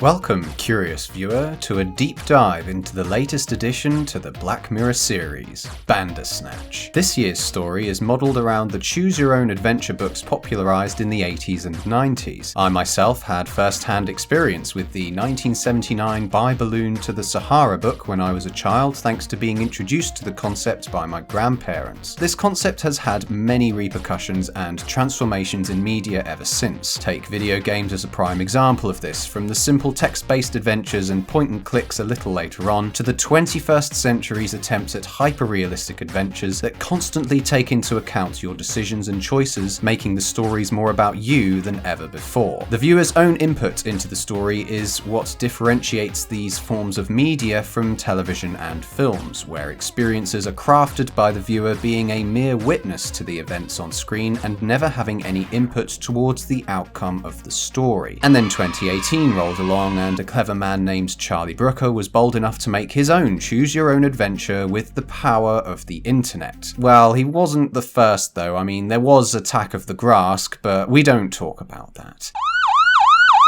Welcome, curious viewer, to a deep dive into the latest addition to the Black Mirror series, Bandersnatch. This year's story is modelled around the choose-your-own-adventure books popularised in the 80s and 90s. I myself had first-hand experience with the 1979 Buy Balloon to the Sahara book when I was a child, thanks to being introduced to the concept by my grandparents. This concept has had many repercussions and transformations in media ever since. Take video games as a prime example of this, from the simple text-based adventures and point-and-clicks a little later on, to the 21st century's attempts at hyper-realistic adventures that constantly take into account your decisions and choices, making the stories more about you than ever before. The viewer's own input into the story is what differentiates these forms of media from television and films, where experiences are crafted by the viewer being a mere witness to the events on screen and never having any input towards the outcome of the story. And then 2018 rolled along, and a clever man named Charlie Brooker was bold enough to make his own choose-your-own-adventure with the power of the internet. Well, he wasn't the first though. I mean, there was Attack of the Grask, but we don't talk about that.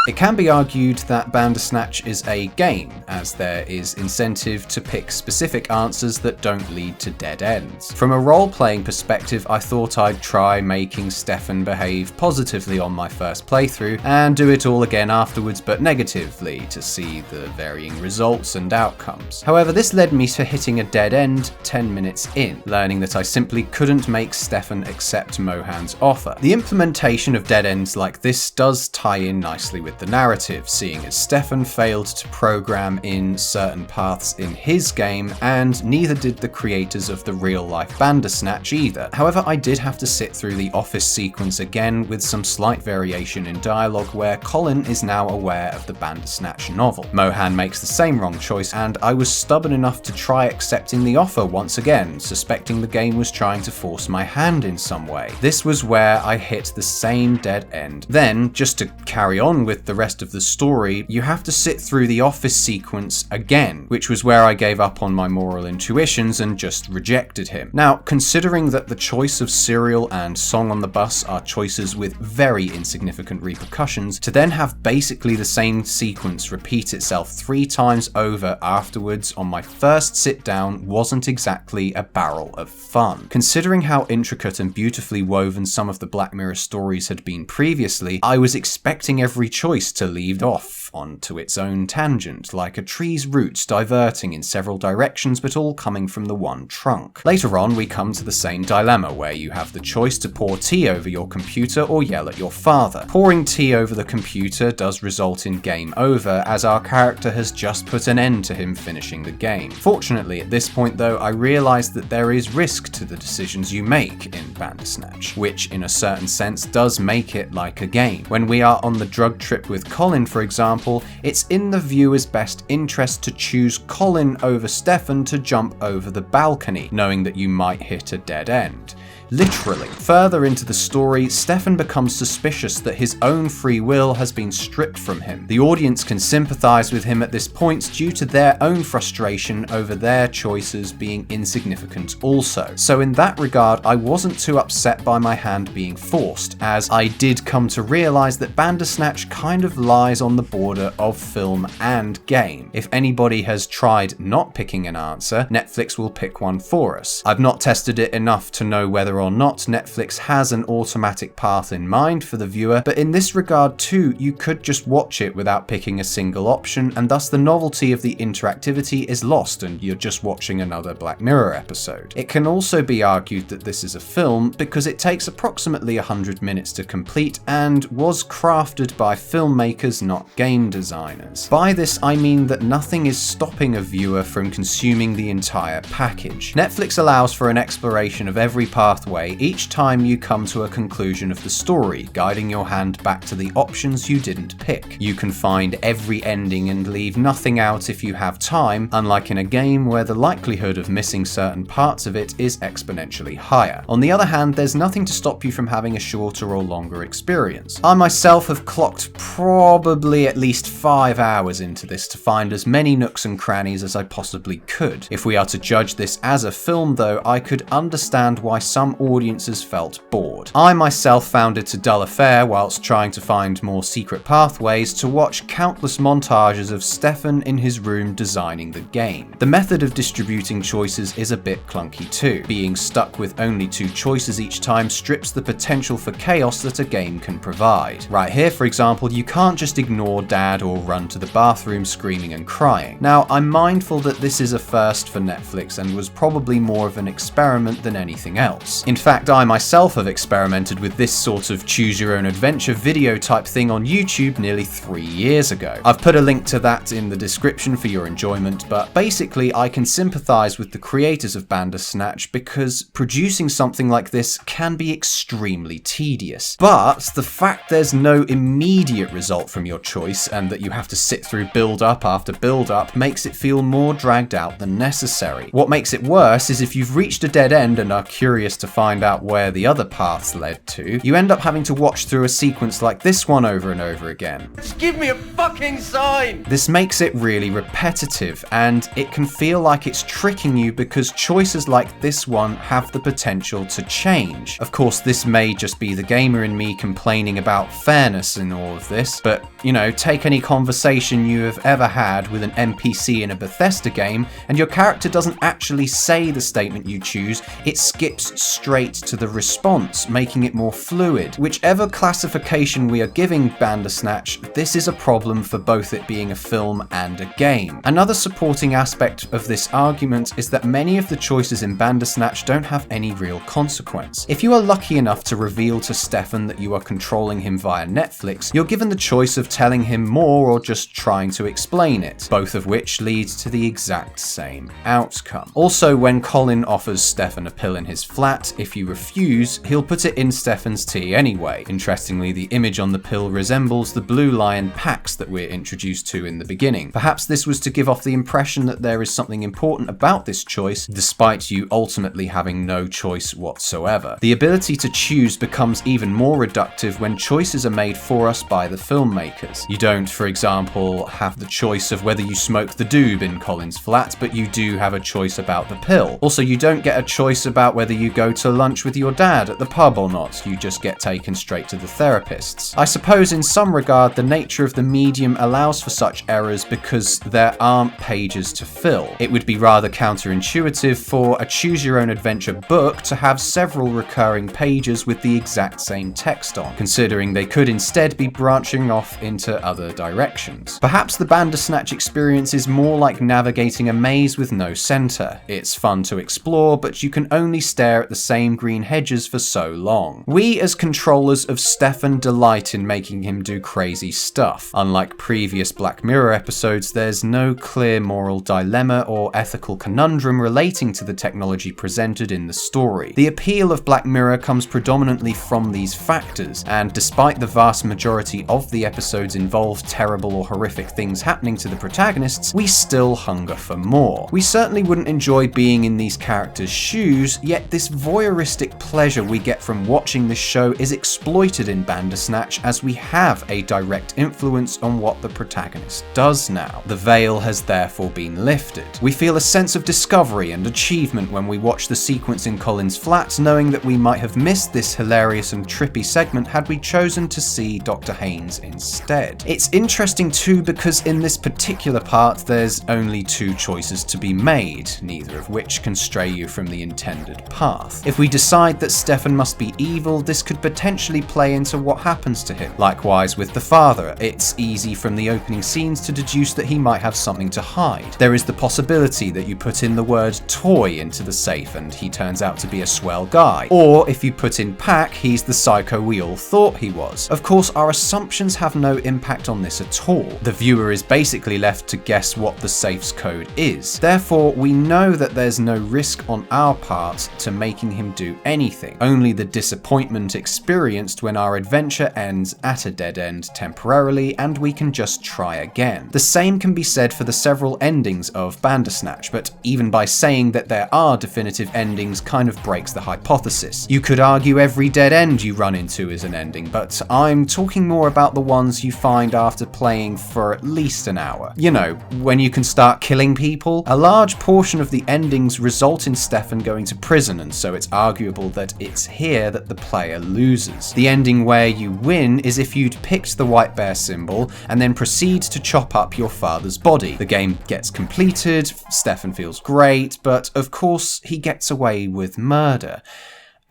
It can be argued that Bandersnatch is a game, as there is incentive to pick specific answers that don't lead to dead ends. From a role-playing perspective, I thought I'd try making Stefan behave positively on my first playthrough, and do it all again afterwards but negatively, to see the varying results and outcomes. However, this led me to hitting a dead end 10 minutes in, learning that I simply couldn't make Stefan accept Mohan's offer. The implementation of dead ends like this does tie in nicely with the narrative, seeing as Stefan failed to program in certain paths in his game, and neither did the creators of the real-life Bandersnatch either. However, I did have to sit through the office sequence again with some slight variation in dialogue where Colin is now aware of the Bandersnatch novel. Mohan makes the same wrong choice, and I was stubborn enough to try accepting the offer once again, suspecting the game was trying to force my hand in some way. This was where I hit the same dead end. Then, just to carry on with the rest of the story, you have to sit through the office sequence again, which was where I gave up on my moral intuitions and just rejected him. Now, considering that the choice of cereal and Song on the Bus are choices with very insignificant repercussions, to then have basically the same sequence repeat itself 3 times over afterwards on my first sit down wasn't exactly a barrel of fun. Considering how intricate and beautifully woven some of the Black Mirror stories had been previously, I was expecting every choice to lead off onto its own tangent, like a tree's roots diverting in several directions but all coming from the one trunk. Later on, we come to the same dilemma, where you have the choice to pour tea over your computer or yell at your father. Pouring tea over the computer does result in game over, as our character has just put an end to him finishing the game. Fortunately, at this point though, I realised that there is risk to the decisions you make in Bandersnatch, which in a certain sense does make it like a game. When we are on the drug trip with Colin, for example, it's in the viewer's best interest to choose Colin over Stefan to jump over the balcony, knowing that you might hit a dead end. Literally. Further into the story, Stefan becomes suspicious that his own free will has been stripped from him. The audience can sympathise with him at this point due to their own frustration over their choices being insignificant also. So in that regard, I wasn't too upset by my hand being forced, as I did come to realise that Bandersnatch kind of lies on the border of film and game. If anybody has tried not picking an answer, Netflix will pick one for us. I've not tested it enough to know whether or not Netflix has an automatic path in mind for the viewer, but in this regard too, you could just watch it without picking a single option, and thus the novelty of the interactivity is lost and you're just watching another Black Mirror episode. It can also be argued that this is a film because it takes approximately 100 minutes to complete and was crafted by filmmakers, not game designers. By this I mean that nothing is stopping a viewer from consuming the entire package. Netflix allows for an exploration of every pathway each time you come to a conclusion of the story, guiding your hand back to the options you didn't pick. You can find every ending and leave nothing out if you have time, unlike in a game where the likelihood of missing certain parts of it is exponentially higher. On the other hand, there's nothing to stop you from having a shorter or longer experience. I myself have clocked probably at least 5 hours into this to find as many nooks and crannies as I possibly could. If we are to judge this as a film though, I could understand why some audiences felt bored. I myself found it a dull affair whilst trying to find more secret pathways to watch countless montages of Stefan in his room designing the game. The method of distributing choices is a bit clunky too. Being stuck with only 2 choices each time strips the potential for chaos that a game can provide. Right here, for example, you can't just ignore Dad or run to the bathroom screaming and crying. Now, I'm mindful that this is a first for Netflix and was probably more of an experiment than anything else. In fact, I myself have experimented with this sort of choose-your-own-adventure video type thing on YouTube nearly 3 years ago. I've put a link to that in the description for your enjoyment, but basically I can sympathise with the creators of Bandersnatch because producing something like this can be extremely tedious. But the fact there's no immediate result from your choice and that you have to sit through build-up after build-up makes it feel more dragged out than necessary. What makes it worse is if you've reached a dead end and are curious to find out where the other paths led to, you end up having to watch through a sequence like this one over and over again. Just give me a fucking sign! This makes it really repetitive, and it can feel like it's tricking you because choices like this one have the potential to change. Of course, this may just be the gamer in me complaining about fairness in all of this, but, you know, take any conversation you have ever had with an NPC in a Bethesda game, and your character doesn't actually say the statement you choose, it skips straight to the response, making it more fluid. Whichever classification we are giving Bandersnatch, this is a problem for both it being a film and a game. Another supporting aspect of this argument is that many of the choices in Bandersnatch don't have any real consequence. If you are lucky enough to reveal to Stefan that you are controlling him via Netflix, you're given the choice of telling him more or just trying to explain it, both of which leads to the exact same outcome. Also, when Colin offers Stefan a pill in his flat, if you refuse, he'll put it in Stefan's tea anyway. Interestingly, the image on the pill resembles the blue lion packs that we're introduced to in the beginning. Perhaps this was to give off the impression that there is something important about this choice, despite you ultimately having no choice whatsoever. The ability to choose becomes even more reductive when choices are made for us by the filmmakers. You don't, for example, have the choice of whether you smoke the doob in Colin's flat, but you do have a choice about the pill. Also, you don't get a choice about whether you go to lunch with your dad at the pub or not, you just get taken straight to the therapists. I suppose in some regard the nature of the medium allows for such errors because there aren't pages to fill. It would be rather counterintuitive for a choose-your-own-adventure book to have several recurring pages with the exact same text on, considering they could instead be branching off into other directions. Perhaps the Bandersnatch experience is more like navigating a maze with no center. It's fun to explore, but you can only stare at the same green hedges for so long. We as controllers of Stefan delight in making him do crazy stuff. Unlike previous Black Mirror episodes, there's no clear moral dilemma or ethical conundrum relating to the technology presented in the story. The appeal of Black Mirror comes predominantly from these factors, and despite the vast majority of the episodes involve terrible or horrific things happening to the protagonists, we still hunger for more. We certainly wouldn't enjoy being in these characters' shoes, yet this voyeuristic pleasure we get from watching this show is exploited in Bandersnatch as we have a direct influence on what the protagonist does now. The veil has therefore been lifted. We feel a sense of discovery and achievement when we watch the sequence in Colin's flat, knowing that we might have missed this hilarious and trippy segment had we chosen to see Dr. Haynes instead. It's interesting too because in this particular part there's only 2 choices to be made, neither of which can stray you from the intended path. If we decide that Stefan must be evil, this could potentially play into what happens to him. Likewise with the father, it's easy from the opening scenes to deduce that he might have something to hide. There is the possibility that you put in the word toy into the safe and he turns out to be a swell guy. Or if you put in Pack, he's the psycho we all thought he was. Of course, our assumptions have no impact on this at all. The viewer is basically left to guess what the safe's code is. Therefore, we know that there's no risk on our part to making him do anything, only the disappointment experienced when our adventure ends at a dead end temporarily and we can just try again. The same can be said for the several endings of Bandersnatch, but even by saying that there are definitive endings kind of breaks the hypothesis. You could argue every dead end you run into is an ending, but I'm talking more about the ones you find after playing for at least an hour. You know, when you can start killing people. A large portion of the endings result in Stefan going to prison, and so it's arguable that it's here that the player loses. The ending where you win is if you'd picked the white bear symbol and then proceed to chop up your father's body. The game gets completed, Stefan feels great, but of course he gets away with murder.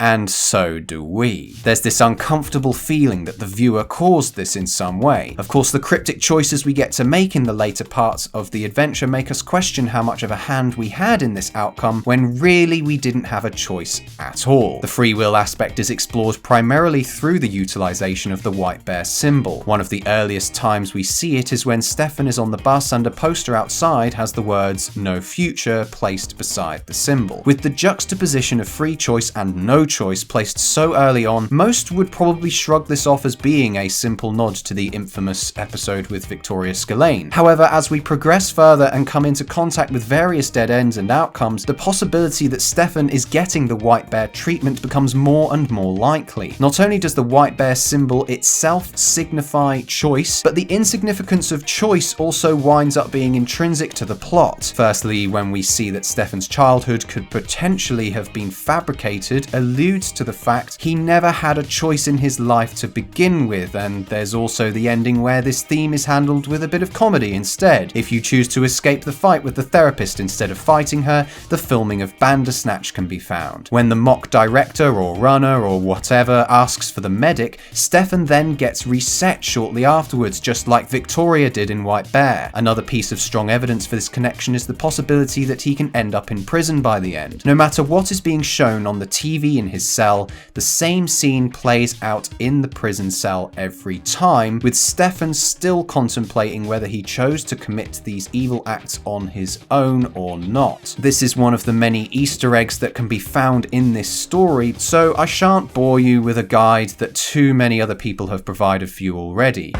And so do we. There's this uncomfortable feeling that the viewer caused this in some way. Of course, the cryptic choices we get to make in the later parts of the adventure make us question how much of a hand we had in this outcome when really we didn't have a choice at all. The free will aspect is explored primarily through the utilization of the white bear symbol. One of the earliest times we see it is when Stefan is on the bus and a poster outside has the words "No Future" placed beside the symbol. With the juxtaposition of free choice and no choice placed so early on, most would probably shrug this off as being a simple nod to the infamous episode with Victoria Spillane. However, as we progress further and come into contact with various dead ends and outcomes, the possibility that Stefan is getting the white bear treatment becomes more and more likely. Not only does the white bear symbol itself signify choice, but the insignificance of choice also winds up being intrinsic to the plot. Firstly, when we see that Stefan's childhood could potentially have been fabricated, alludes to the fact he never had a choice in his life to begin with, and there's also the ending where this theme is handled with a bit of comedy instead. If you choose to escape the fight with the therapist instead of fighting her, the filming of Bandersnatch can be found. When the mock director or runner or whatever asks for the medic, Stefan then gets reset shortly afterwards, just like Victoria did in White Bear. Another piece of strong evidence for this connection is the possibility that he can end up in prison by the end. No matter what is being shown on the TV in his cell, the same scene plays out in the prison cell every time, with Stefan still contemplating whether he chose to commit these evil acts on his own or not. This is one of the many Easter eggs that can be found in this story, so I shan't bore you with a guide that too many other people have provided for you already.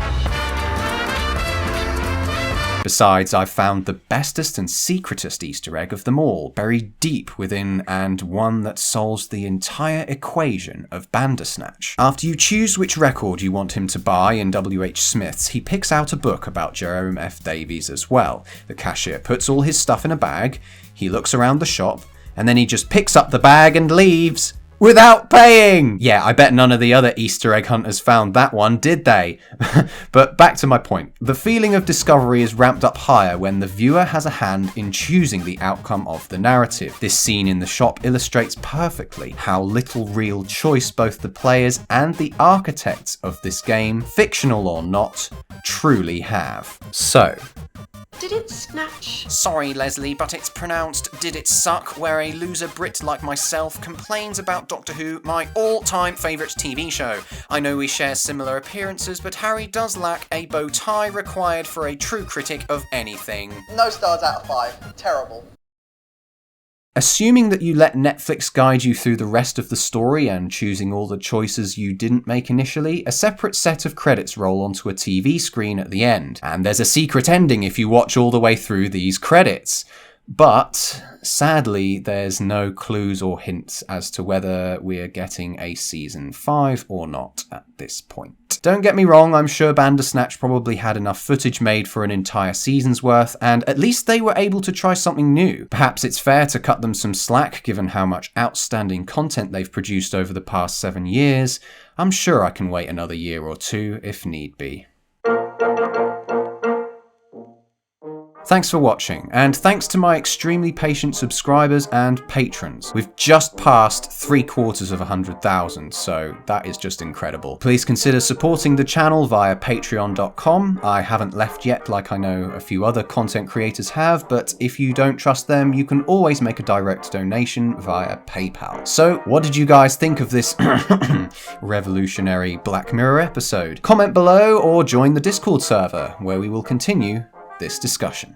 Besides, I've found the bestest and secretest Easter egg of them all, buried deep within, and one that solves the entire equation of Bandersnatch. After you choose which record you want him to buy in W.H. Smith's, he picks out a book about Jerome F Davies as well. The cashier puts all his stuff in a bag, he looks around the shop, and then he just picks up the bag and leaves. Without paying! Yeah, I bet none of the other Easter egg hunters found that one, did they? But back to my point. The feeling of discovery is ramped up higher when the viewer has a hand in choosing the outcome of the narrative. This scene in the shop illustrates perfectly how little real choice both the players and the architects of this game, fictional or not, truly have. So, did it snatch? Sorry, Leslie, but it's pronounced "did it suck," where a loser Brit like myself complains about Doctor Who, my all-time favourite TV show. I know we share similar appearances, but Harry does lack a bow tie required for a true critic of anything. No stars out of 5. Terrible. Assuming that you let Netflix guide you through the rest of the story and choosing all the choices you didn't make initially, a separate set of credits roll onto a TV screen at the end. And there's a secret ending if you watch all the way through these credits. But sadly, there's no clues or hints as to whether we're getting a season 5 or not at this point. Don't get me wrong, I'm sure Bandersnatch probably had enough footage made for an entire season's worth, and at least they were able to try something new. Perhaps it's fair to cut them some slack given how much outstanding content they've produced over the past 7 years. I'm sure I can wait another year or two if need be. Thanks for watching, and thanks to my extremely patient subscribers and patrons. We've just passed 750,000, so that is just incredible. Please consider supporting the channel via patreon.com. I haven't left yet like I know a few other content creators have, but if you don't trust them, you can always make a direct donation via PayPal. So, what did you guys think of this revolutionary Black Mirror episode? Comment below or join the Discord server, where we will continue this discussion.